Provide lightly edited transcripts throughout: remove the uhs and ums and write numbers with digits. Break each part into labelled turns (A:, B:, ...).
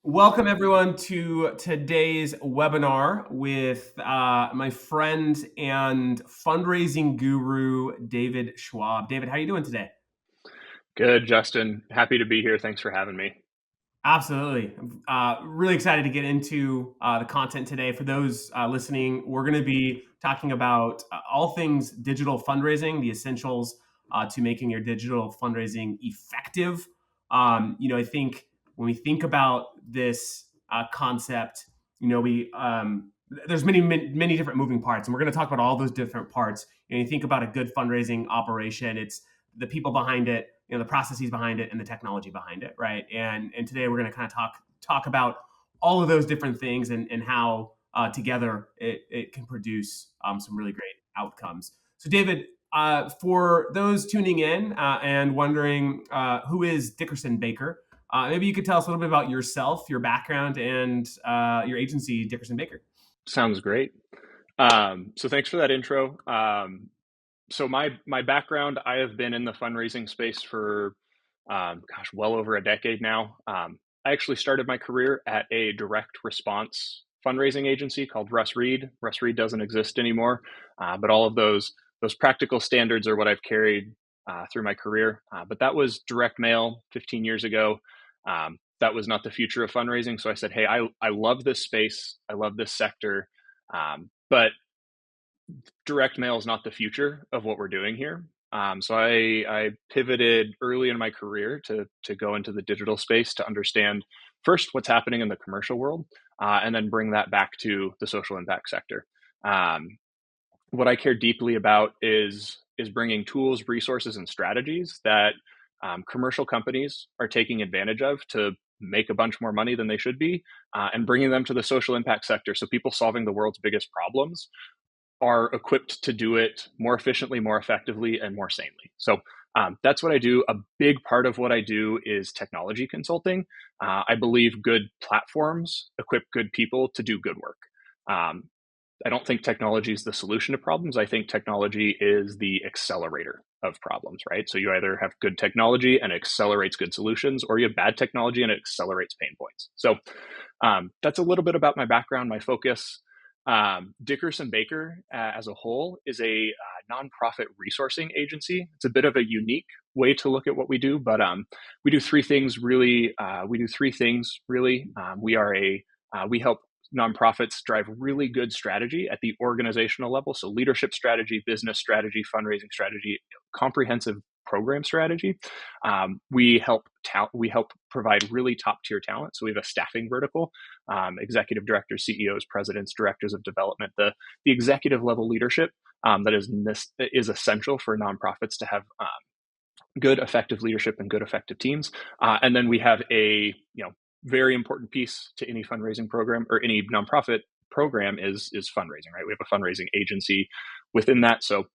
A: Welcome everyone to today's webinar with my friend and fundraising guru, David Schwab. David, how are you doing today?
B: Good, Justin. Happy to be here. Thanks for having me.
A: Absolutely. Really excited to get into the content today. For those listening, we're going to be talking about all things digital fundraising, the essentials to making your digital fundraising effective. I think when we think about this concept, we there's many different moving parts, and we're going to talk about all those different parts. You think about a good fundraising operation; it's the people behind it, the processes behind it, and the technology behind it, right? And today we're going to kind of talk about all of those different things and how together it can produce some really great outcomes. So, David, for those tuning in and wondering who is DickersonBakker, maybe you could tell us a little bit about yourself, your background, and your agency, DickersonBakker.
B: Sounds great. So thanks for that intro. So my background, I have been in the fundraising space for well over a decade now. I actually started my career at a direct response fundraising agency called Russ Reed. Russ Reed doesn't exist anymore, but all of those practical standards are what I've carried through my career. But that was direct mail 15 years ago. That was not the future of fundraising. So I said, hey, I love this space. I love this sector. But direct mail is not the future of what we're doing here. So I pivoted early in my career to go into the digital space to understand first what's happening in the commercial world, and then bring that back to the social impact sector. What I care deeply about is bringing tools, resources, and strategies that commercial companies are taking advantage of to make a bunch more money than they should be, and bringing them to the social impact sector. So people solving the world's biggest problems are equipped to do it more efficiently, more effectively, and more sanely. So that's what I do. A big part of what I do is technology consulting. I believe good platforms equip good people to do good work. I don't think technology is the solution to problems. I think technology is the accelerator of problems, right? So you either have good technology and it accelerates good solutions, or you have bad technology and it accelerates pain points. So that's a little bit about my background, my focus. DickersonBakker as a whole is a nonprofit resourcing agency. It's a bit of a unique way to look at what we do, but we do three things really. We help nonprofits drive really good strategy at the organizational level. So leadership strategy, business strategy, fundraising strategy, comprehensive program strategy. We help provide really top tier talent. So we have a staffing vertical, executive directors, CEOs, presidents, directors of development, the executive level leadership that is essential for nonprofits to have good effective leadership and good effective teams. And then we have a very important piece to any fundraising program or any nonprofit program is fundraising, right? We have a fundraising agency within that. So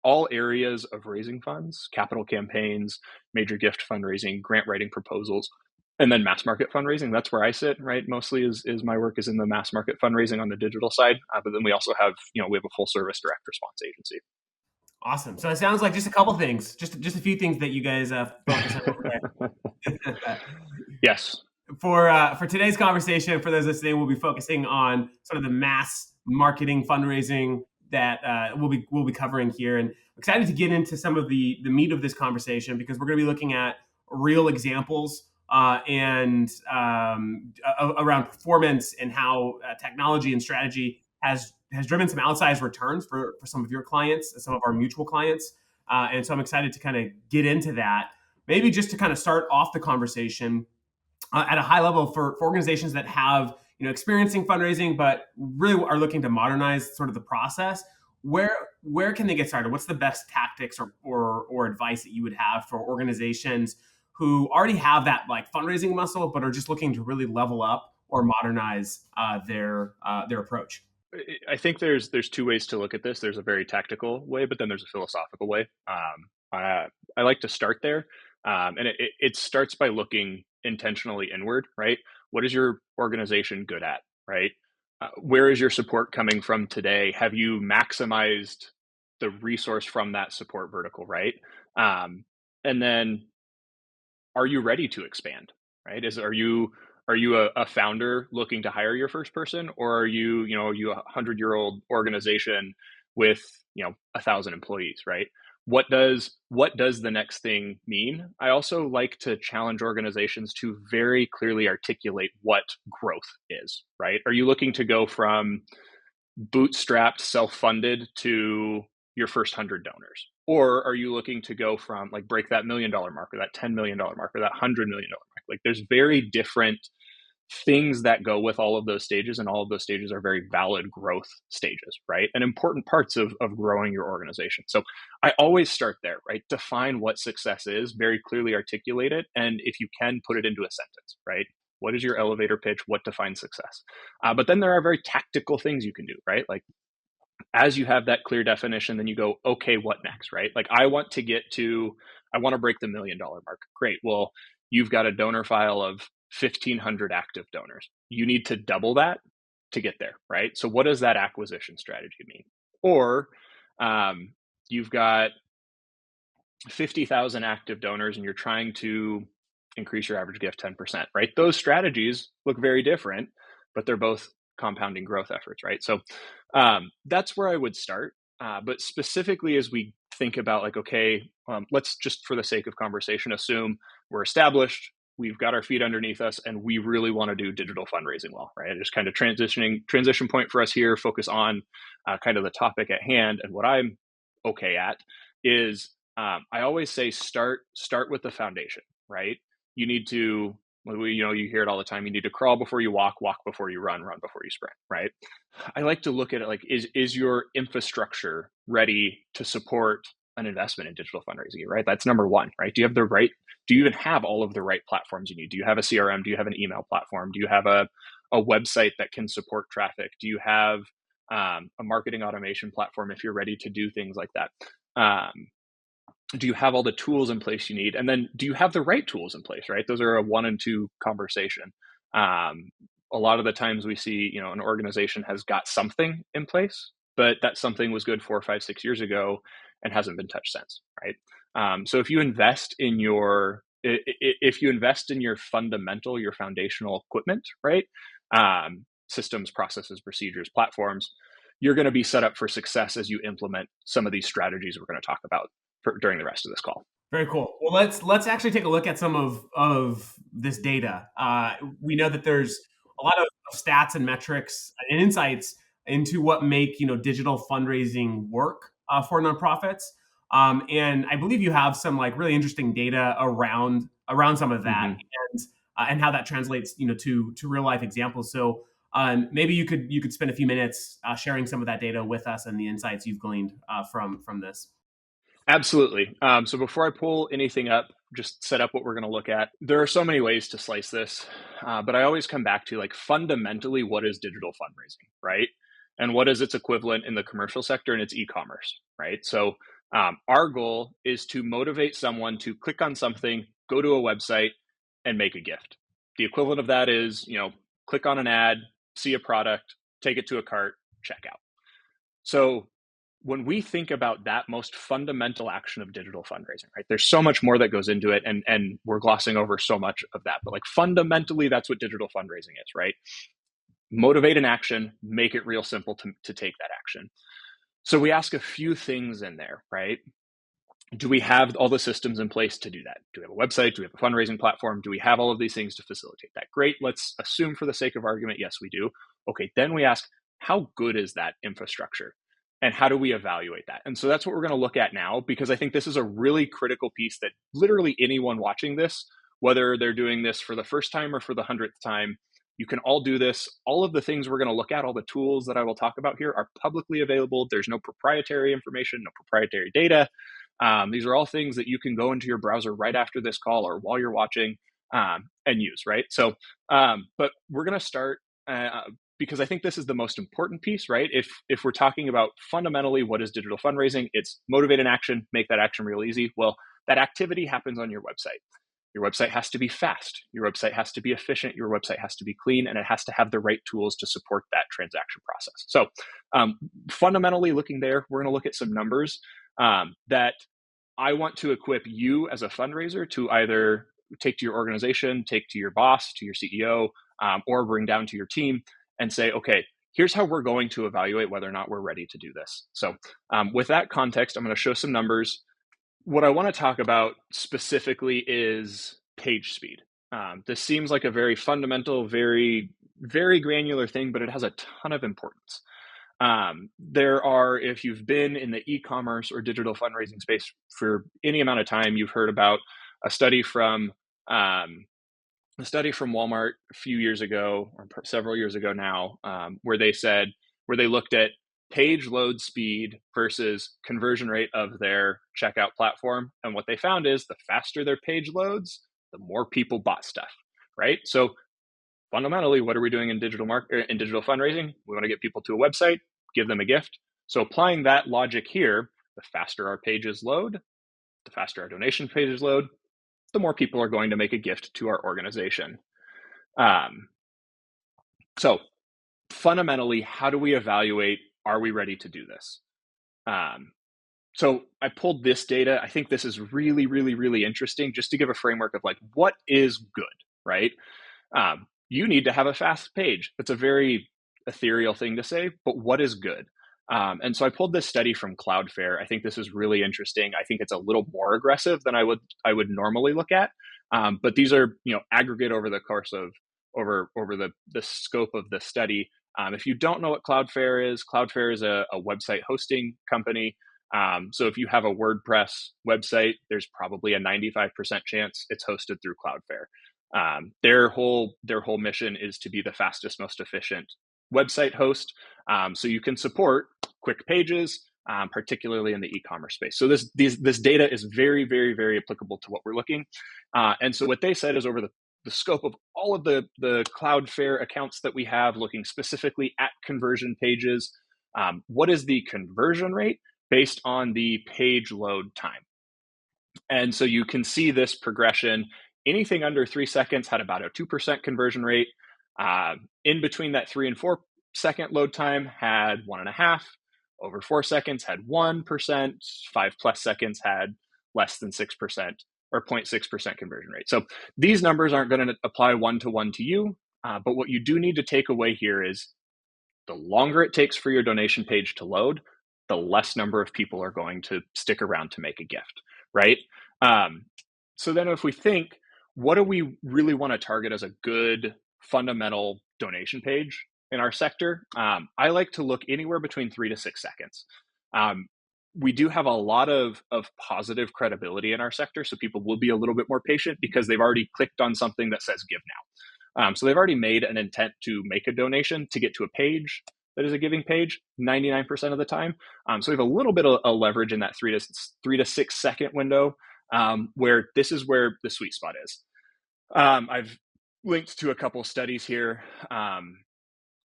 B: all areas of raising funds, capital campaigns, major gift fundraising, grant writing proposals, and then mass market fundraising. That's where I sit, right? Mostly is my work is in the mass market fundraising on the digital side. But then we also have, we have a full service direct response agency.
A: Awesome. So it sounds like just a couple things, just a few things that you guys focus on over there.
B: Yes.
A: For today's conversation, for those listening, we'll be focusing on sort of the mass marketing fundraising that we'll be covering here, and I'm excited to get into some of the meat of this conversation because we're going to be looking at real examples and around performance and how technology and strategy has driven some outsized returns for some of your clients, some of our mutual clients, and so I'm excited to kind of get into that. Maybe just to kind of start off the conversation at a high level for organizations that have experiencing fundraising but really are looking to modernize sort of the process. Where can they get started? What's the best tactics or advice that you would have for organizations who already have that like fundraising muscle but are just looking to really level up or modernize their approach?
B: I think there's two ways to look at this. There's a very tactical way, but then there's a philosophical way. I like to start there, and it starts by looking intentionally inward, right? What is your organization good at, right? Where is your support coming from today? Have you maximized the resource from that support vertical, right? And then, are you ready to expand? right? Are you a founder looking to hire your first person, or are you a 100-year-old organization with 1,000 employees, right? What does the next thing mean? I also like to challenge organizations to very clearly articulate what growth is, right? Are you looking to go from bootstrapped, self-funded to your first 100 donors? Or are you looking to go from like break that $1 million mark or that $10 million mark or that $100 million mark? Like there's very different things that go with all of those stages, and all of those stages are very valid growth stages, right? And important parts of growing your organization. So I always start there, right? Define what success is, very clearly articulate it, and if you can, put it into a sentence, right? What is your elevator pitch? What defines success? But then there are very tactical things you can do, right? Like as you have that clear definition, then you go, okay, what next, right? Like I want to break the $1 million mark. Great. Well, you've got a donor file of 1,500 active donors. You need to double that to get there, right? So what does that acquisition strategy mean? Or you've got 50,000 active donors and you're trying to increase your average gift 10%, right? Those strategies look very different, but they're both compounding growth efforts, right? So that's where I would start. But specifically as we think about like, okay, let's just for the sake of conversation, assume we're established, we've got our feet underneath us, and we really want to do digital fundraising well, right? Just kind of transition point for us here, focus on kind of the topic at hand. And what I'm okay at is I always say start with the foundation, right? You need to, you hear it all the time. You need to crawl before you walk before you run before you sprint, right? I like to look at it like, is your infrastructure ready to support an investment in digital fundraising, right? That's number one, right? Do you even have all of the right platforms you need? Do you have a CRM? Do you have an email platform? Do you have a website that can support traffic? Do you have a marketing automation platform if you're ready to do things like that? Do you have all the tools in place you need? And then do you have the right tools in place, right? Those are a 1 and 2 conversation. A lot of the times we see, an organization has got something in place, but that something was good 4, 5, 6 years ago and hasn't been touched since, right? So if you invest in your fundamental, your foundational equipment, right? Systems, processes, procedures, platforms, you're going to be set up for success as you implement some of these strategies we're going to talk about during the rest of this call.
A: Very cool. Well, let's actually take a look at some of this data. We know that there's a lot of stats and metrics and insights into what make digital fundraising work for nonprofits. And I believe you have some like really interesting data around some of that, and how that translates to real life examples. So maybe you could spend a few minutes sharing some of that data with us and the insights you've gleaned from this.
B: Absolutely. So before I pull anything up, just set up what we're going to look at. There are so many ways to slice this, but I always come back to like fundamentally, what is digital fundraising, right? And what is its equivalent in the commercial sector, and it's e-commerce, right? So our goal is to motivate someone to click on something, go to a website, and make a gift. The equivalent of that is, click on an ad, see a product, take it to a cart, check out. So when we think about that most fundamental action of digital fundraising, right, there's so much more that goes into it, and we're glossing over so much of that. But like fundamentally, that's what digital fundraising is, right? Motivate an action, make it real simple to take that action. So we ask a few things in there, right? Do we have all the systems in place to do that? Do we have a website? Do we have a fundraising platform? Do we have all of these things to facilitate that? Great. Let's assume for the sake of argument, yes, we do. Okay, then we ask, how good is that infrastructure? And how do we evaluate that? And so that's what we're going to look at now, because I think this is a really critical piece that literally anyone watching this, whether they're doing this for the first time or for the 100th time, you can all do this. All of the things we're going to look at, all the tools that I will talk about here, are publicly available. There's no proprietary information, no proprietary data. These are all things that you can go into your browser right after this call or while you're watching and use, right? So, but we're going to start because I think this is the most important piece, right? If we're talking about fundamentally what is digital fundraising, it's motivate an action, make that action real easy. Well, that activity happens on your website. Your website has to be fast. Your website has to be efficient. Your website has to be clean, and it has to have the right tools to support that transaction process. So fundamentally looking there, we're going to look at some numbers that I want to equip you as a fundraiser to either take to your organization, take to your boss, to your CEO, or bring down to your team and say, okay, here's how we're going to evaluate whether or not we're ready to do this. So with that context, I'm going to show some numbers. What I want to talk about specifically is page speed. This seems like a very fundamental, very, very granular thing, but it has a ton of importance. If you've been in the e-commerce or digital fundraising space for any amount of time, you've heard about a study from Walmart a few years ago, or several years ago now, where they looked at page load speed versus conversion rate of their checkout platform. And what they found is the faster their page loads, the more people bought stuff, right? So fundamentally, what are we doing in digital fundraising? We want to get people to a website, give them a gift. So applying that logic here, the faster our pages load, the faster our donation pages load, the more people are going to make a gift to our organization. So fundamentally, how do we evaluate, are we ready to do this? So I pulled this data. I think this is really, really, really interesting just to give a framework of like, what is good, right? You need to have a fast page. That's a very ethereal thing to say, but what is good? And so I pulled this study from Cloudflare. I think this is really interesting. I think it's a little more aggressive than I would normally look at. But these are, aggregate over the course of over the scope of the study. If you don't know what Cloudflare is a website hosting company. So if you have a WordPress website, there's probably a 95% chance it's hosted through Cloudflare. Their whole mission is to be the fastest, most efficient website host. So you can support quick pages, particularly in the e-commerce space. So this data is very, very, very applicable to what we're looking. And so what they said is over the scope of all of the Cloudflare accounts that we have, looking specifically at conversion pages, what is the conversion rate based on the page load time? And so you can see this progression. Anything under 3 seconds had about a 2% conversion rate. In between that 3 and 4 second load time had 1.5%. Over 4 seconds had 1%. 5+ seconds had less than 6% or 0.6% conversion rate. So these numbers aren't going to apply one-to-one to you. But what you do need to take away here is the longer it takes for your donation page to load, the less number of people are going to stick around to make a gift, right? So then if we think, what do we really want to target as a good fundamental donation page in our sector? I like to look anywhere between 3 to 6 seconds. We do have a lot of positive credibility in our sector, so people will be a little bit more patient because they've already clicked on something that says give now. So they've already made an intent to make a donation to get to a page that is a giving page 99% of the time. So we have a little bit of a leverage in that 3 to 6 second window, where this is where the sweet spot is. I've linked to a couple studies here.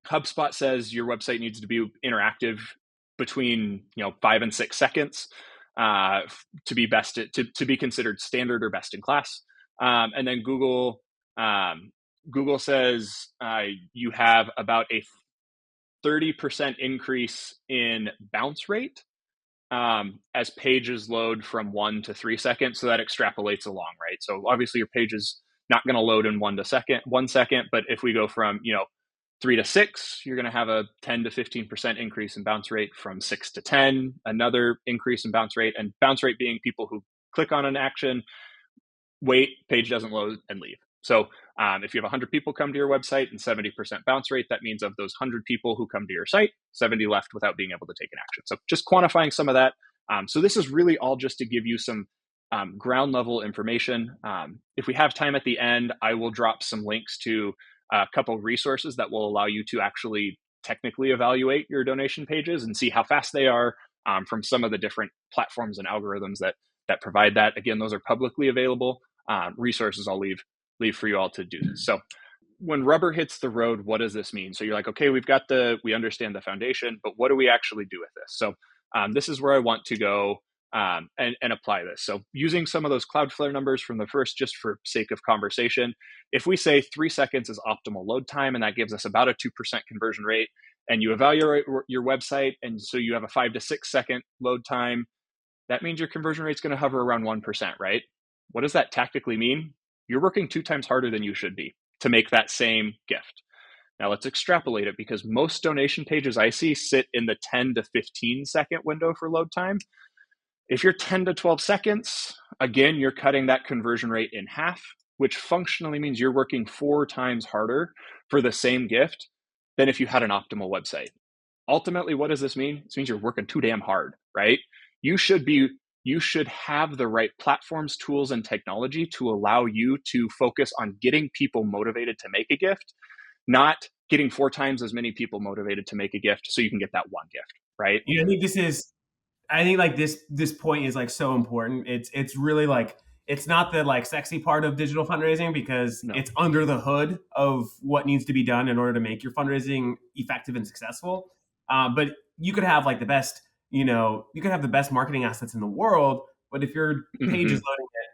B: HubSpot says your website needs to be interactive between 5 and 6 seconds to be considered standard or best in class. And then Google says you have about a 30% increase in bounce rate as pages load from 1 to 3 seconds. So that extrapolates along, right? So obviously your page is not going to load in 1 second, but if we go from 3 to 6, you're going to have a 10 to 15% increase in bounce rate. From 6 to 10, another increase in bounce rate. And bounce rate being people who click on an action, wait, page doesn't load, and leave. So if you have 100 people come to your website and 70% bounce rate, that means of those 100 people who come to your site, 70 left without being able to take an action. So just quantifying some of that. So this is really all just to give you some ground level information. If we have time at the end, I will drop some links to a couple of resources that will allow you to actually technically evaluate your donation pages and see how fast they are from some of the different platforms and algorithms that provide that. Again, those are publicly available resources. I'll leave for you all to do this. So when rubber hits the road, what does this mean? So you're like, okay, we understand the foundation, but what do we actually do with this? So this is where I want to go and apply this. So using some of those Cloudflare numbers from the first, just for sake of conversation, if we say 3 seconds is optimal load time, and that gives us about a 2% conversion rate, and you evaluate your website, and so you have a 5 to 6 second load time, that means your conversion rate is going to hover around 1%, right? What does that tactically mean? you're working 2 times harder than you should be to make that same gift. Now let's extrapolate it, because most donation pages I see sit in the 10 to 15 second window for load time. If you're 10 to 12 seconds, again, you're cutting that conversion rate in half, which functionally means you're working 4 times harder for the same gift than if you had an optimal website. Ultimately, what does this mean? This means you're working too damn hard, right? You should have the right platforms, tools, and technology to allow you to focus on getting people motivated to make a gift, not getting 4 times as many people motivated to make a gift so you can get that one gift, right?
A: I think like this point is like so important. It's really like, it's not the like sexy part of digital fundraising, because
B: No.
A: it's under the hood of what needs to be done in order to make your fundraising effective and successful. But you could have like the best, you could have the best marketing assets in the world, but if your page is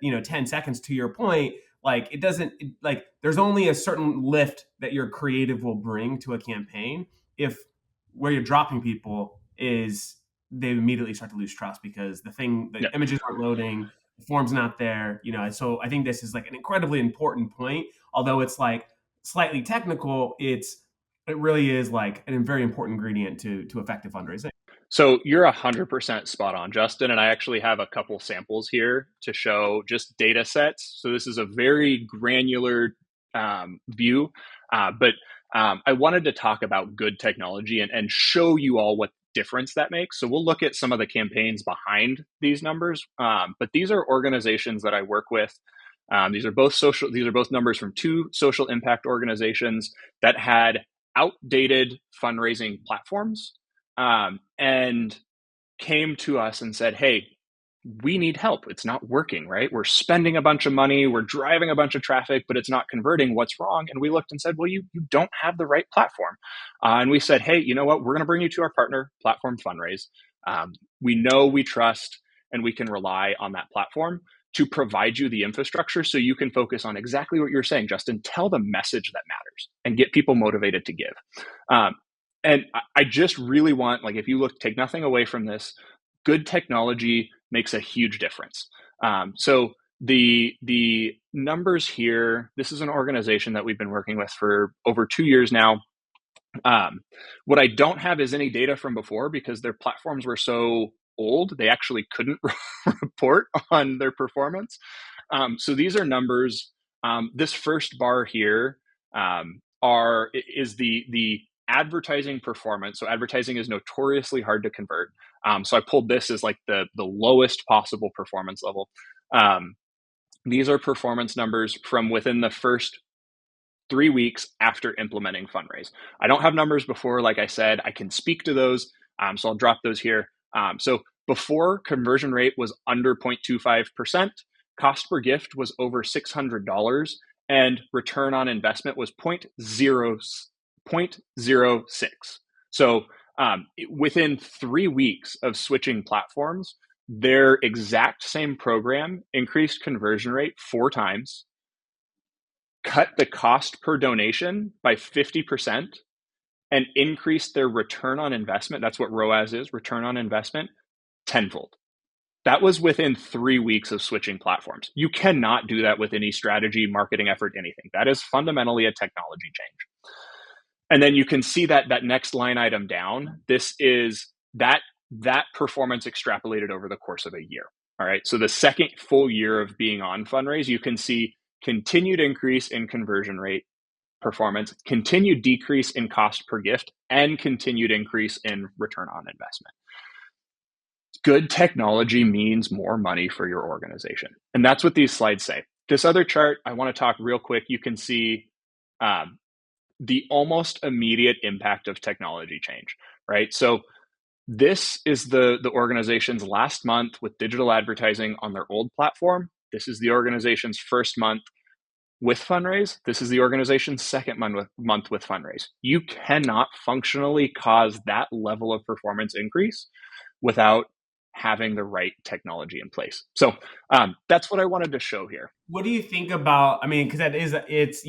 A: loading at 10 seconds, to your point, like like there's only a certain lift that your creative will bring to a campaign if where you're dropping people is they immediately start to lose trust, because the images aren't loading, the form's not there, So I think this is like an incredibly important point. Although it's like slightly technical, it really is like a very important ingredient to effective fundraising.
B: So you're 100% spot on, Justin. And I actually have a couple samples here to show just data sets. So this is a very granular view, but I wanted to talk about good technology and show you all what difference that makes. So we'll look at some of the campaigns behind these numbers, but these are organizations that I work with. These are both numbers from 2 social impact organizations that had outdated fundraising platforms, and came to us and said, hey, we need help. It's not working, right? We're spending a bunch of money, we're driving a bunch of traffic, but it's not converting. What's wrong? And we looked and said, well, you don't have the right platform. And we said, hey, you know what? We're going to bring you to our partner platform, Funraise. We know, we trust, and we can rely on that platform to provide you the infrastructure so you can focus on exactly what you're saying, Justin. Tell the message that matters and get people motivated to give. And I just really want, like, if you take nothing away from this, good technology makes a huge difference. So the numbers here, this is an organization that we've been working with for over 2 years now. What I don't have is any data from before, because their platforms were so old, they actually couldn't report on their performance. So these are numbers. This first bar here is the advertising performance. So advertising is notoriously hard to convert. So I pulled this as like the lowest possible performance level. These are performance numbers from within the first 3 weeks after implementing Funraise. I don't have numbers before, like I said. I can speak to those, so I'll drop those here. So before, conversion rate was under 0.25%, cost per gift was over $600, and return on investment was 0.06. So within 3 weeks of switching platforms, their exact same program increased conversion rate 4 times, cut the cost per donation by 50%, and increased their return on investment. That's what ROAS is, return on investment, tenfold. That was within 3 weeks of switching platforms. You cannot do that with any strategy, marketing effort, anything. That is fundamentally a technology change. And then you can see that next line item down, this is that performance extrapolated over the course of a year. All right. So the second full year of being on Funraise, you can see continued increase in conversion rate performance, continued decrease in cost per gift, and continued increase in return on investment. Good technology means more money for your organization. And that's what these slides say. This other chart, I want to talk real quick. You can see the almost immediate impact of technology change, right? So this is the organization's last month with digital advertising on their old platform. This is the organization's first month with Funraise. This is the organization's second month with Funraise. You cannot functionally cause that level of performance increase without having the right technology in place. So that's what I wanted to show here.
A: What do you think about? I mean, because it's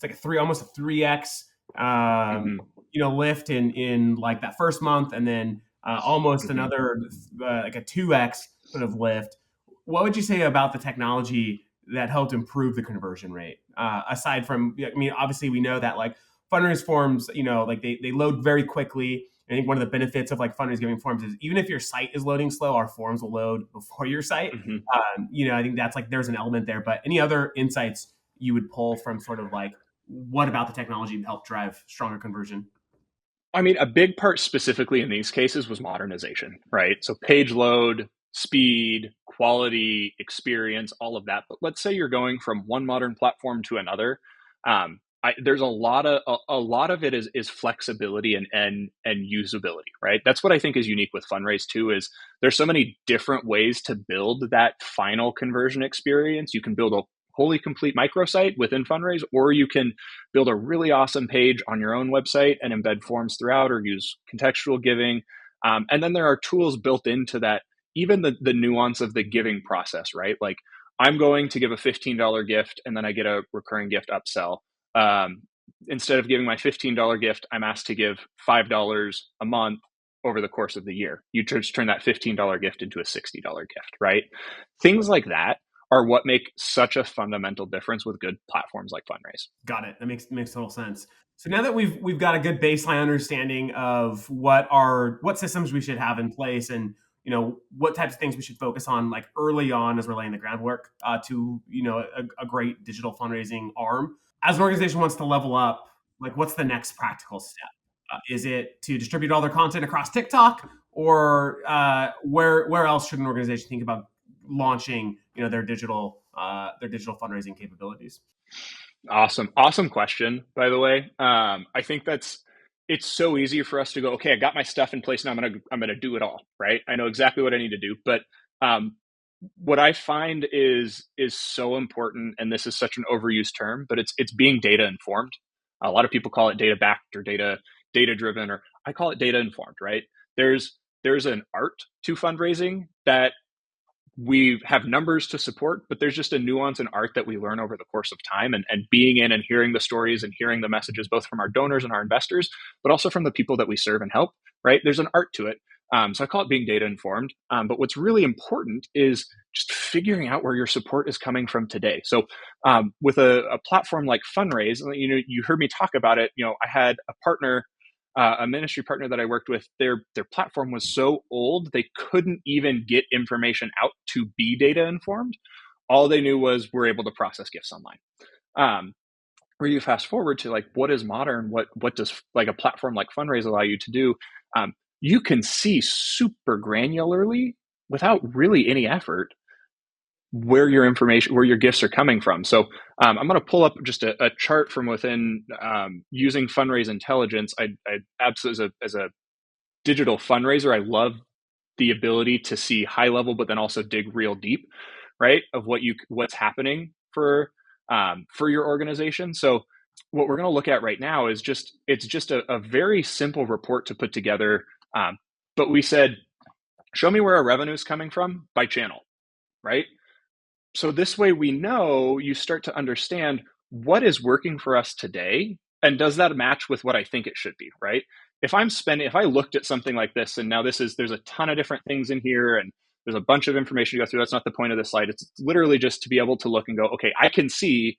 A: like almost a 3x lift in like that first month, and then almost another like a 2x sort of lift. What would you say about the technology that helped improve the conversion rate? Aside from, I mean, obviously we know that like fundraise forms, like they load very quickly. I think one of the benefits of like fundraise giving forms is even if your site is loading slow, our forms will load before your site.
B: Mhm.
A: I think that's like there's an element there. But any other insights you would pull from sort of like what about the technology helped drive stronger conversion?
B: I mean, a big part specifically in these cases was modernization, right? So page load, speed, quality, experience, all of that. But let's say you're going from one modern platform to another. There's a lot of it is flexibility and usability, right? That's what I think is unique with Fundraise too. Is there's so many different ways to build that final conversion experience. You can build a wholly complete microsite within Fundraise, or you can build a really awesome page on your own website and embed forms throughout or use contextual giving. And then there are tools built into that, even the nuance of the giving process, right? Like I'm going to give a $15 gift and then I get a recurring gift upsell. Um, Instead of giving my $15 gift, I'm asked to give $5 a month over the course of the year. You just turn that $15 gift into a $60 gift, right? Things like that are what make such a fundamental difference with good platforms like Fundraise.
A: Got it. That makes total sense. So now that we've got a good baseline understanding of what systems we should have in place, and what types of things we should focus on like early on as we're laying the groundwork to a great digital fundraising arm. As an organization wants to level up, like what's the next practical step? Is it to distribute all their content across TikTok, or where else should an organization think about launching their digital fundraising capabilities?
B: Awesome question, by the way. I think it's so easy for us to go, okay, I got my stuff in place now. I'm gonna do it all, right? I know exactly what I need to do. But um, what I find is so important, and this is such an overused term, but it's being data informed. A lot of people call it data backed or data driven, or I call it data informed, right? There's an art to fundraising that we have numbers to support, but there's just a nuance and art that we learn over the course of time, and being in and hearing the stories and hearing the messages, both from our donors and our investors, but also from the people that we serve and help, right? There's an art to it. So I call it being data informed. But what's really important is just figuring out where your support is coming from today. So with a platform like Funraise, you heard me talk about it. I had a partner, a ministry partner that I worked with. Their platform was so old they couldn't even get information out to be data informed. All they knew was we're able to process gifts online. Where you fast forward to like what is modern, what does like a platform like Fundraise allow you to do? You can see super granularly without really any effort where your gifts are coming from. So I'm going to pull up just a chart from within using Fundraise Intelligence. I absolutely, as a digital fundraiser, I love the ability to see high level, but then also dig real deep, right? Of what's happening for your organization. So what we're going to look at right now is it's just a very simple report to put together. But we said, show me where our revenue is coming from by channel, right? So this way we know, you start to understand what is working for us today, and does that match with what I think it should be, right? If I looked at something like this, and now there's a ton of different things in here and there's a bunch of information to go through. That's not the point of this slide. It's literally just to be able to look and go, okay, I can see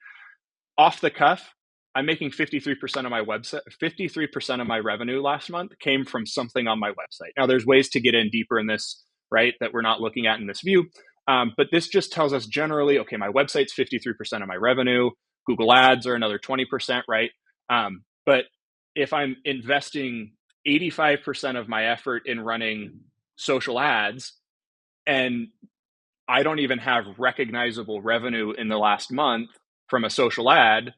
B: off the cuff, I'm making 53% of my website, 53% of my revenue last month came from something on my website. Now there's ways to get in deeper in this, right? That we're not looking at in this view. But this just tells us generally, okay, my website's 53% of my revenue. Google ads are another 20%, right? But if I'm investing 85% of my effort in running social ads and I don't even have recognizable revenue in the last month from a social ad,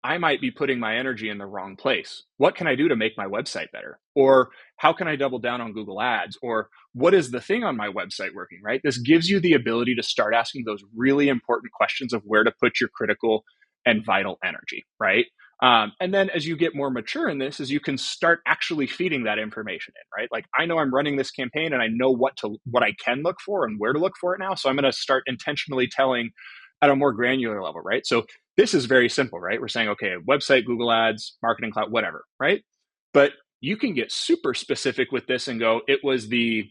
B: I might be putting my energy in the wrong place. What can I do to make my website better? Or how can I double down on Google Ads? Or what is the thing on my website working, right? This gives you the ability to start asking those really important questions of where to put your critical and vital energy, right? And then as you get more mature in this, is you can start actually feeding that information in, right? Like I know I'm running this campaign and I know what I can look for and where to look for it now. So I'm going to start intentionally telling at a more granular level, right? So this is very simple, right? We're saying, okay, website, Google Ads, Marketing Cloud, whatever, right? But you can get super specific with this and go, it was the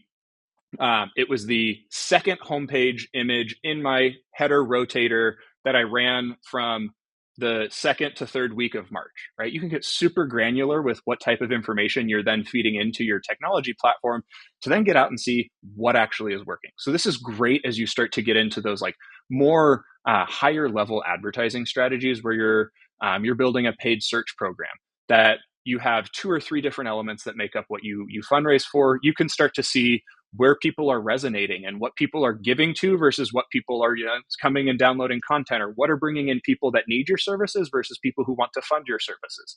B: second homepage image in my header rotator that I ran from the second to third week of March, right? You can get super granular with what type of information you're then feeding into your technology platform to then get out and see what actually is working. So this is great as you start to get into those like more higher level advertising strategies where you're building a paid search program that you have 2 or 3 different elements that make up what you fundraise for. You can start to see where people are resonating and what people are giving to versus what people are coming and downloading content, or what are bringing in people that need your services versus people who want to fund your services.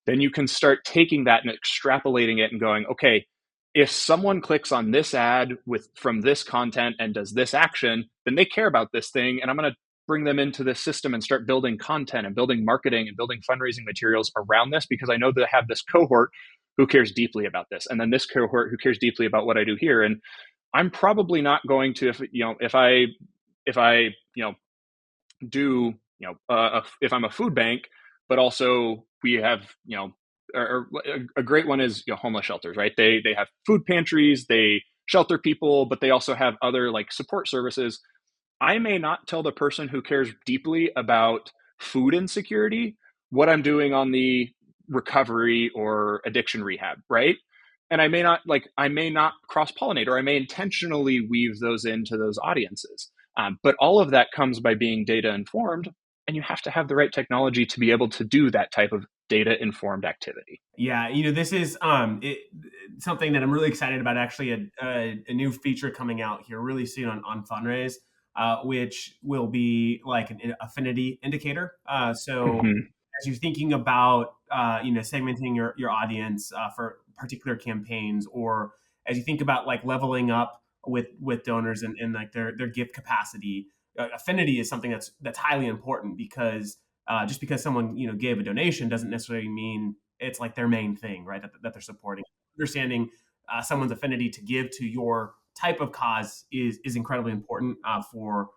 B: Then you can start taking that and extrapolating it and going, okay, if someone clicks on this ad from this content and does this action, then they care about this thing, and I'm going to bring them into this system and start building content and building marketing and building fundraising materials around this, because I know that I have this cohort who cares deeply about this, and then this cohort who cares deeply about what I do here. And I'm probably not going to, if I do, if I'm a food bank, but also we have, or a great one is homeless shelters, right? They have food pantries, they shelter people, but they also have other like support services. I may not tell the person who cares deeply about food insecurity what I'm doing on the recovery or addiction rehab, right? And I may not cross pollinate, or I may intentionally weave those into those audiences. But all of that comes by being data informed, and you have to have the right technology to be able to do that type of data informed activity.
A: Yeah, this is something that I'm really excited about. Actually, a new feature coming out here really soon on Funraise, which will be like an affinity indicator. So as you're thinking about segmenting your audience for particular campaigns, or as you think about like leveling up with donors and like their gift capacity, affinity is something that's highly important, because just because someone gave a donation doesn't necessarily mean it's like their main thing, right? That they're supporting. Understanding someone's affinity to give to your type of cause is incredibly important for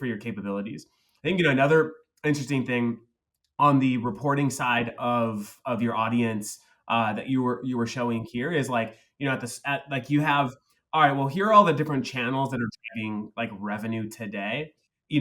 A: your capabilities. I think another interesting thing on the reporting side of your audience that you were showing here is like like you have, all right, well, here are all the different channels that are driving like revenue today.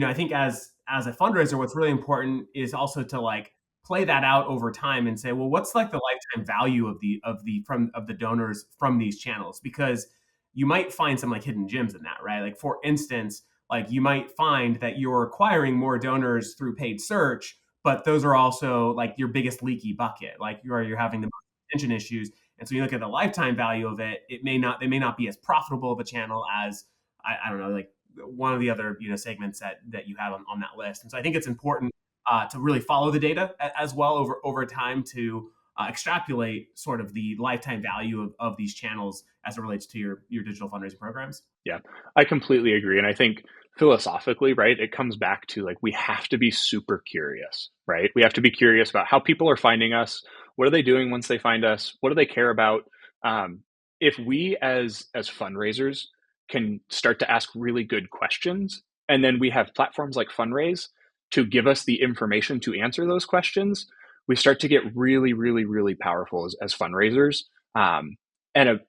A: I think as a fundraiser, what's really important is also to like play that out over time and say, well, what's like the lifetime value of the donors from these channels? Because you might find some like hidden gems in that, right? Like for instance, like you might find that you're acquiring more donors through paid search, but those are also like your biggest leaky bucket. Like you're having the retention issues. And so you look at the lifetime value of it, they may not be as profitable of a channel as I don't know, like one of the other segments that you have on that list. And so I think it's important to really follow the data as well over time to extrapolate sort of the lifetime value of these channels as it relates to your digital fundraising programs.
B: Yeah, I completely agree. And I think philosophically, right, it comes back to like, we have to be super curious, right? We have to be curious about how people are finding us. What are they doing once they find us? What do they care about? If we as fundraisers can start to ask really good questions, and then we have platforms like Funraise to give us the information to answer those questions, we start to get really, really, really powerful as fundraisers, and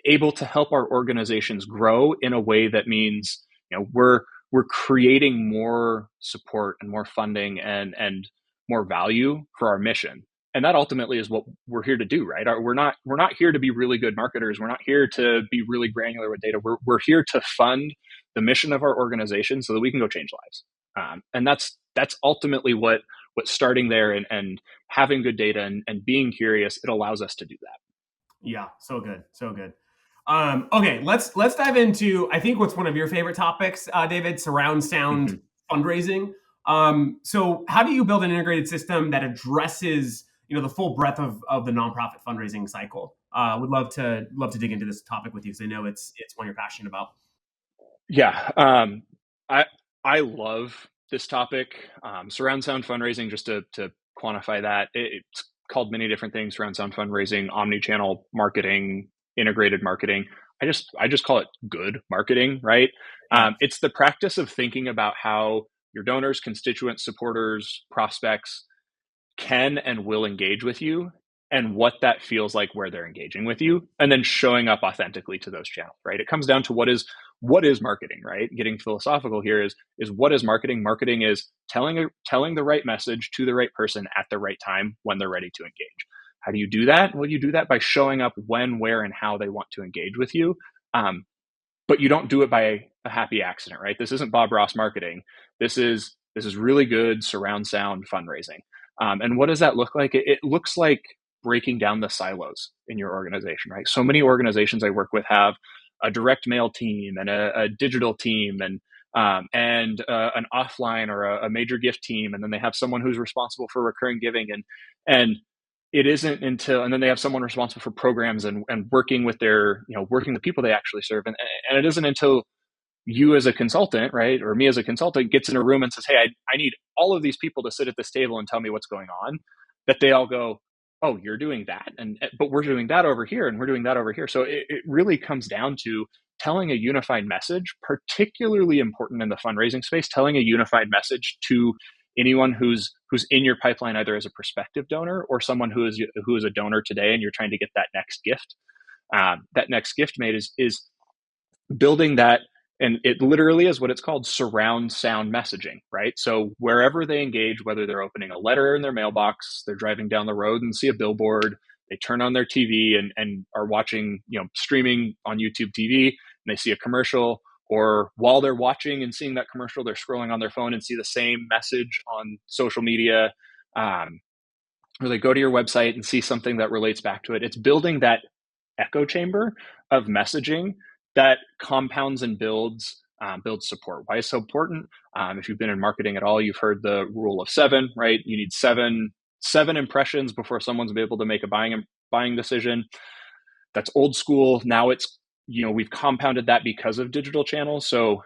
B: able to help our organizations grow in a way that means we're creating more support and more funding and more value for our mission. And that ultimately is what we're here to do, right? We're not here to be really good marketers. We're not here to be really granular with data. We're here to fund the mission of our organization so that we can go change lives. And that's ultimately what starting there and having good data and being curious, it allows us to do that.
A: Yeah, so good, so good. Okay, let's dive into, I think, what's one of your favorite topics, David: surround sound fundraising. So how do you build an integrated system that addresses the full breadth of the nonprofit fundraising cycle? Would love to dig into this topic with you, because I know it's one you're passionate about.
B: Yeah, I love this topic. Surround sound fundraising, just to quantify that, it's called many different things: surround sound fundraising, omni-channel marketing, integrated marketing. I just call it good marketing, right? It's the practice of thinking about how your donors, constituents, supporters, prospects can and will engage with you, and what that feels like where they're engaging with you, and then showing up authentically to those channels, right? It comes down to what is what is marketing, right? Getting philosophical here is what is marketing? Marketing is telling the right message to the right person at the right time when they're ready to engage. How do you do that? Well, you do that by showing up when, where, and how they want to engage with you. But you don't do it by a happy accident, right? This isn't Bob Ross marketing. This is really good surround sound fundraising. And what does that look like? It looks like breaking down the silos in your organization, right? So many organizations I work with have a direct mail team and a digital team and an offline or a major gift team, and then they have someone who's responsible for recurring giving, and it isn't until, and then they have someone responsible for programs and working with their, working the people they actually serve, and it isn't until you as a consultant, right, or me as a consultant gets in a room and says, hey, I need all of these people to sit at this table and tell me what's going on, that they all go, oh, you're doing that, but we're doing that over here, and we're doing that over here. So it really comes down to telling a unified message, particularly important in the fundraising space, telling a unified message to anyone who's in your pipeline, either as a prospective donor or someone who is a donor today, and you're trying to get that next gift. That next gift made is building that. And it literally is what it's called, surround sound messaging, right? So wherever they engage, whether they're opening a letter in their mailbox, they're driving down the road and see a billboard, they turn on their TV and are watching, streaming on YouTube TV, and they see a commercial, or while they're watching and seeing that commercial, they're scrolling on their phone and see the same message on social media, or they go to your website and see something that relates back to it. It's building that echo chamber of messaging that compounds and builds support. Why is it so important? If you've been in marketing at all, you've heard the rule of 7, right? You need seven impressions before someone's able to make a buying decision. That's old school. Now it's, we've compounded that because of digital channels. So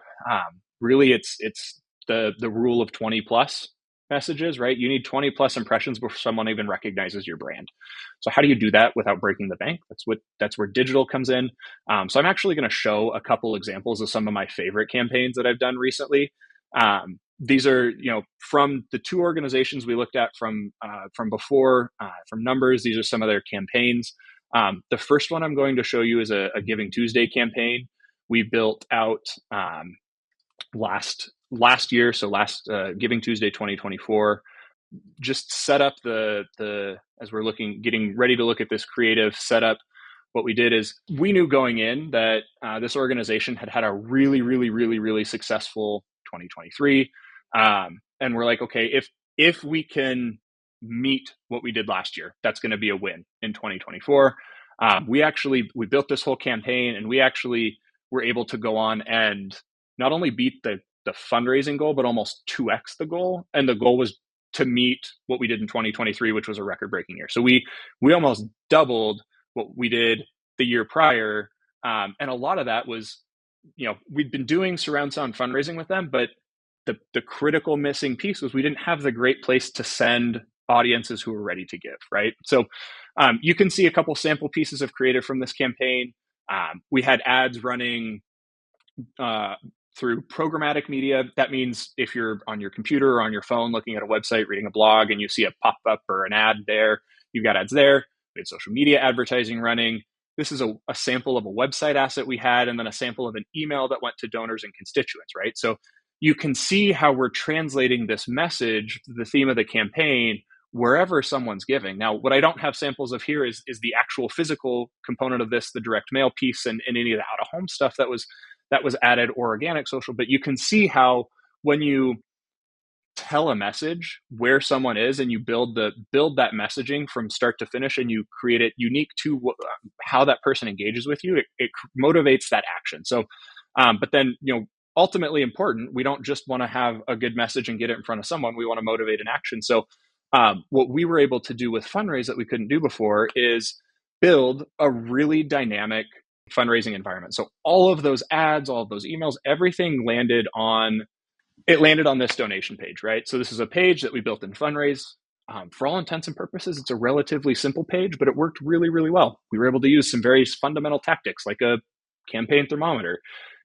B: really, it's the rule of 20 plus messages, right? You need 20 plus impressions before someone even recognizes your brand. So how do you do that without breaking the bank? That's where digital comes in. So I'm actually going to show a couple examples of some of my favorite campaigns that I've done recently. These are, from the 2 organizations we looked at from before, from numbers. These are some of their campaigns. The first one I'm going to show you is a Giving Tuesday campaign we built out last year. So last Giving Tuesday 2024, just set up the as we're getting ready to look at this creative setup. What we did is we knew going in that this organization had a really, really, really, really successful 2023, and we're like, okay, if we can meet what we did last year, that's going to be a win in 2024. We built this whole campaign, and we actually were able to go on and not only beat the fundraising goal, but almost 2x the goal. And the goal was to meet what we did in 2023, which was a record-breaking year. So we almost doubled what we did the year prior. And a lot of that was, we'd been doing surround sound fundraising with them, but the critical missing piece was we didn't have the great place to send audiences who were ready to give, right? So you can see a couple sample pieces of creative from this campaign. We had ads running through programmatic media. That means if you're on your computer or on your phone looking at a website, reading a blog, and you see a pop-up or an ad there, you've got ads there. We had social media advertising running. This is a sample of a website asset we had, and then a sample of an email that went to donors and constituents, right? So you can see how we're translating this message, the theme of the campaign, wherever someone's giving. Now, what I don't have samples of here is the actual physical component of this, the direct mail piece, and any of the out-of-home stuff that was added, or organic social. But you can see how when you tell a message where someone is and you build that messaging from start to finish, and you create it unique to how that person engages with you, it motivates that action. So, but then, ultimately important, we don't just want to have a good message and get it in front of someone. We want to motivate an action. So what we were able to do with Fundraise that we couldn't do before is build a really dynamic fundraising environment. So all of those ads, all of those emails, everything landed on this donation page, right? So this is a page that we built in Fundraise. For all intents and purposes, it's a relatively simple page, but it worked really, really well. We were able to use some very fundamental tactics like a campaign thermometer.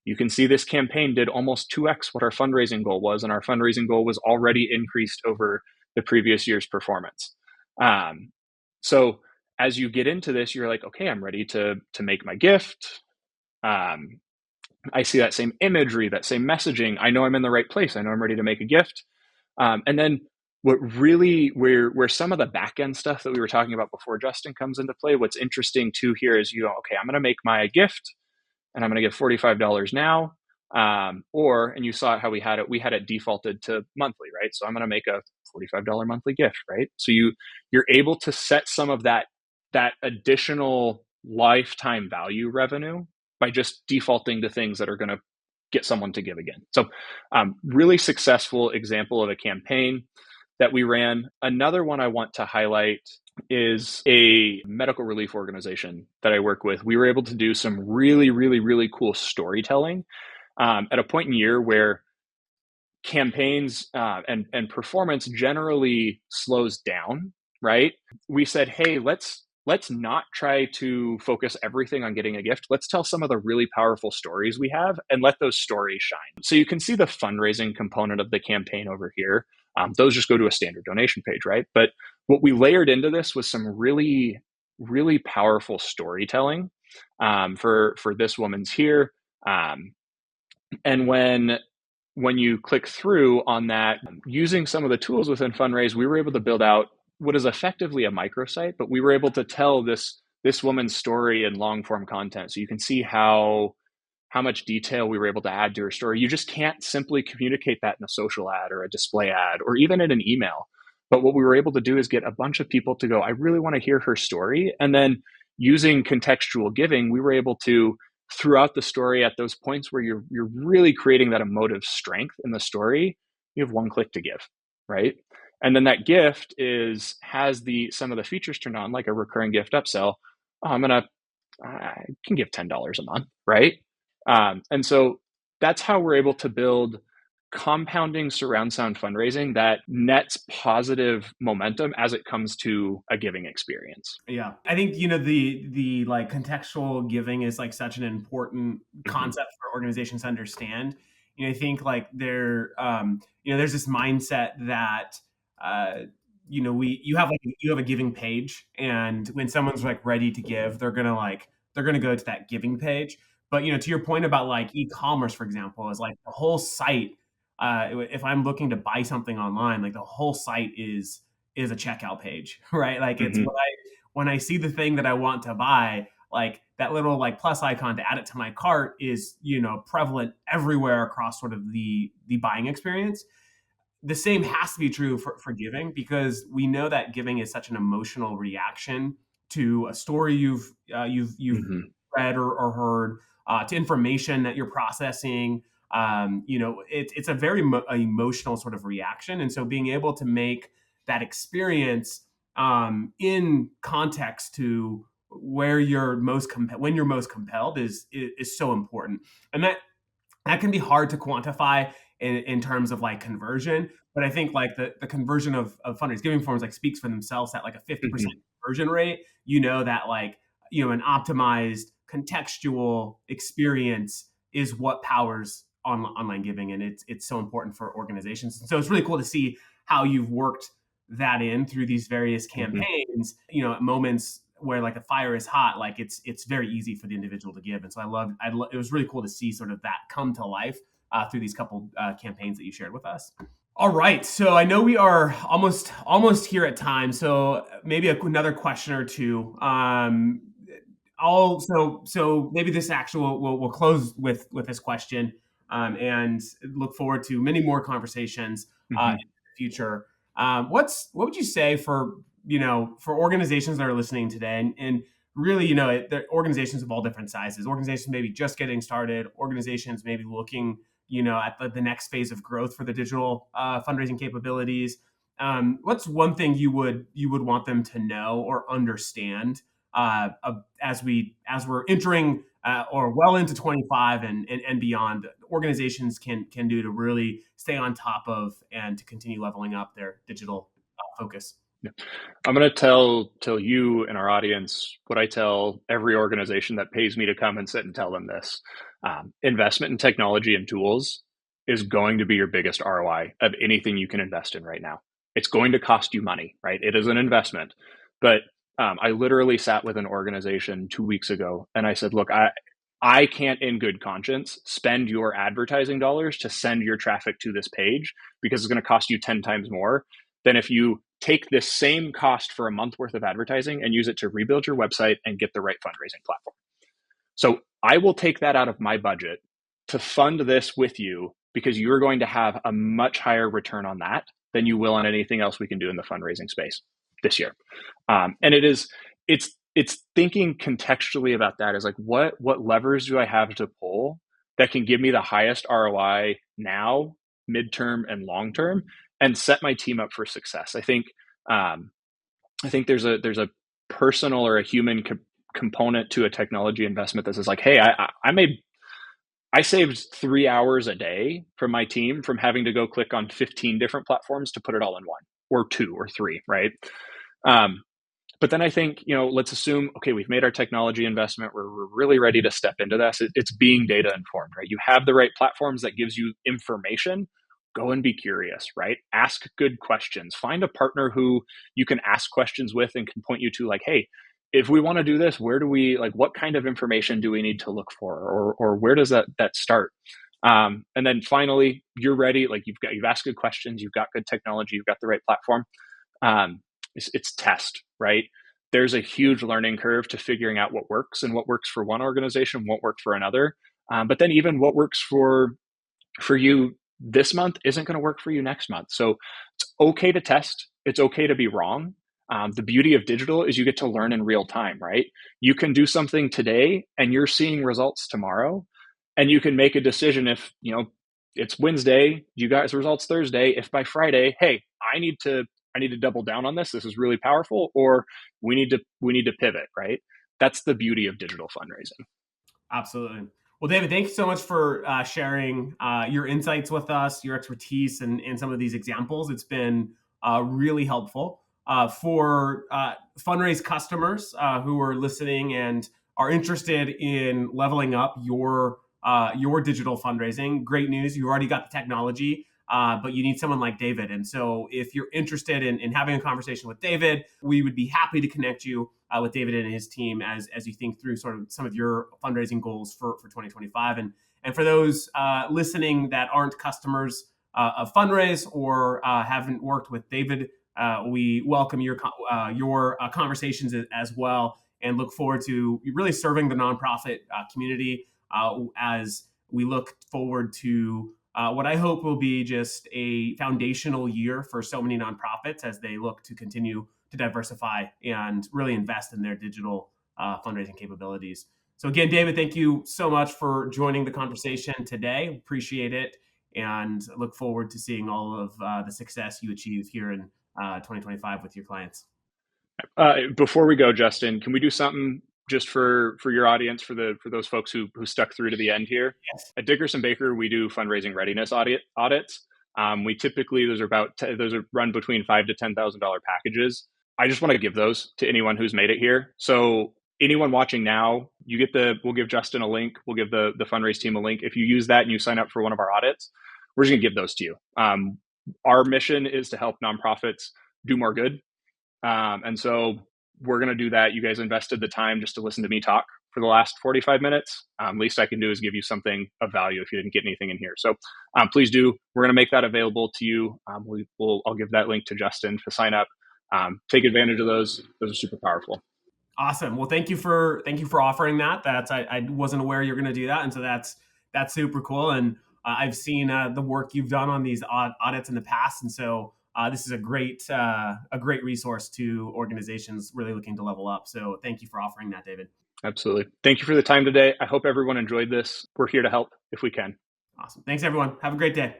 B: You can see this campaign did almost 2x what our fundraising goal was, and our fundraising goal was already increased over the previous year's performance. So as you get into this, you're like, okay, I'm ready to make my gift. I see that same imagery, that same messaging. I know I'm in the right place. I know I'm ready to make a gift. And then where some of the back end stuff that we were talking about before, Justin, comes into play. What's interesting too here is okay, I'm going to make my gift and I'm going to give $45 now. And you saw how we had it defaulted to monthly, right? So I'm going to make a $45 monthly gift, right? So you're able to set some of that additional lifetime value revenue by just defaulting to things that are going to get someone to give again. So really successful example of a campaign that we ran. Another one I want to highlight is a medical relief organization that I work with. We were able to do some really, really, really cool storytelling at a point in year where campaigns and performance generally slows down, right? We said, hey, let's not try to focus everything on getting a gift. Let's tell some of the really powerful stories we have and let those stories shine. So you can see the fundraising component of the campaign over here. Those just go to a standard donation page, right? But what we layered into this was some really, really powerful storytelling for this woman's here. And when you click through on that, using some of the tools within Fundraise, we were able to build out what is effectively a microsite, but we were able to tell this woman's story in long form content. So you can see how much detail we were able to add to her story. You just can't simply communicate that in a social ad or a display ad or even in an email. But what we were able to do is get a bunch of people to go, I really want to hear her story. And then using contextual giving, we were able to, throughout the story, at those points where you're really creating that emotive strength in the story, you have one click to give, right? And then that gift has some of the features turned on, like a recurring gift upsell. I can give $10 a month, right? And so that's how we're able to build compounding surround sound fundraising that nets positive momentum as it comes to a giving experience.
A: Yeah. I think, the like contextual giving is like such an important concept for organizations to understand. I think like there's this mindset that, you have a giving page, and when someone's like ready to give, they're going to go to that giving page. But, to your point about like e-commerce, for example, is like the whole site. If I'm looking to buy something online, like the whole site is a checkout page, right? Like it's when I see the thing that I want to buy, like that little like plus icon to add it to my cart is, prevalent everywhere across sort of the buying experience. The same has to be true for giving, because we know that giving is such an emotional reaction to a story you've read or heard, to information that you're processing. It's a very emotional sort of reaction, and so being able to make that experience in context to where you're when you're most compelled is so important, and that can be hard to quantify in terms of like conversion. But I think like the conversion of fundraising giving forms like speaks for themselves at like a 50% conversion rate. That like, an optimized contextual experience is what powers online giving. And it's so important for organizations. And so it's really cool to see how you've worked that in through these various campaigns, at moments where like the fire is hot, like it's very easy for the individual to give. And so it was really cool to see sort of that come to life through these couple campaigns that you shared with us. All right, so I know we are almost here at time, so maybe another question or two. So maybe this actual we'll close with this question, and look forward to many more conversations in the future. What would you say for organizations that are listening today, and really, they're organizations of all different sizes, organizations maybe just getting started, organizations maybe looking, at the next phase of growth for the digital fundraising capabilities. What's one thing you would want them to know or understand as we're entering or well into 25 and beyond, organizations can do to really stay on top of and to continue leveling up their digital focus?
B: Yeah. I'm going to tell you and our audience what I tell every organization that pays me to come and sit and tell them this. Investment in technology and tools is going to be your biggest ROI of anything you can invest in right now. It's going to cost you money, right? It is an investment. But I literally sat with an organization 2 weeks ago and I said, look, I can't in good conscience spend your advertising dollars to send your traffic to this page because it's going to cost you 10 times more than if you take this same cost for a month worth of advertising and use it to rebuild your website and get the right fundraising platform. So I will take that out of my budget to fund this with you because you're going to have a much higher return on that than you will on anything else we can do in the fundraising space this year. And it's thinking contextually about that is like, what levers do I have to pull that can give me the highest ROI now, midterm, and long term, and set my team up for success. I think there's a personal or a human component to a technology investment that says like, hey, I saved 3 hours a day from my team from having to go click on 15 different platforms to put it all in one or two or three, right? But then I think, let's assume, okay, we've made our technology investment. We're really ready to step into this. It's being data informed, right? You have the right platforms that gives you information. Go and be curious, right? Ask good questions. Find a partner who you can ask questions with and can point you to like, hey, if we want to do this, where do we, like, what kind of information do we need to look for? Or where does that start? And then finally, you're ready. Like you've asked good questions. You've got good technology. You've got the right platform. It's test, right? There's a huge learning curve to figuring out what works, and what works for one organization won't work for another. But then even what works for you this month isn't going to work for you next month. So it's okay to test. It's okay to be wrong. The beauty of digital is you get to learn in real time, right? You can do something today and you're seeing results tomorrow, and you can make a decision if, it's Wednesday, you guys results Thursday. If by Friday, hey, I need to double down on this. This is really powerful, or we need to pivot, right? That's the beauty of digital fundraising.
A: Absolutely. Well, David, thank you so much for sharing your insights with us, your expertise, and some of these examples. It's been really helpful for Fundraise customers who are listening and are interested in leveling up your digital fundraising. Great news. You already got the technology. But you need someone like David. And so if you're interested in having a conversation with David, we would be happy to connect you with David and his team as you think through sort of some of your fundraising goals for 2025. And for those listening that aren't customers of Fundraise or haven't worked with David, we welcome your conversations as well, and look forward to really serving the nonprofit community as we look forward to what I hope will be just a foundational year for so many nonprofits as they look to continue to diversify and really invest in their digital fundraising capabilities. So again, David, thank you so much for joining the conversation today. Appreciate it, and look forward to seeing all of the success you achieve here in 2025 with your clients.
B: Before we go, Justin, can we do something just for your audience, for those folks who stuck through to the end here?
A: Yes.
B: At DickersonBakker, we do fundraising readiness audits. We typically, those are run between $5,000 to $10,000 packages. I just want to give those to anyone who's made it here. So anyone watching now, we'll give Justin a link. We'll give the Fundraise team a link. If you use that and you sign up for one of our audits, we're just gonna give those to you. Our mission is to help nonprofits do more good. And so we're going to do that. You guys invested the time just to listen to me talk for the last 45 minutes. Least I can do is give you something of value if you didn't get anything in here. So please do. We're going to make that available to you. I'll give that link to Justin to sign up. Take advantage of those. Those are super powerful.
A: Awesome. Well, thank you for offering that. I wasn't aware you're going to do that, and so that's super cool. And I've seen the work you've done on these audits in the past, and so this is a great resource to organizations really looking to level up. So thank you for offering that, David.
B: Absolutely. Thank you for the time today. I hope everyone enjoyed this. We're here to help if we can.
A: Awesome. Thanks, everyone. Have a great day.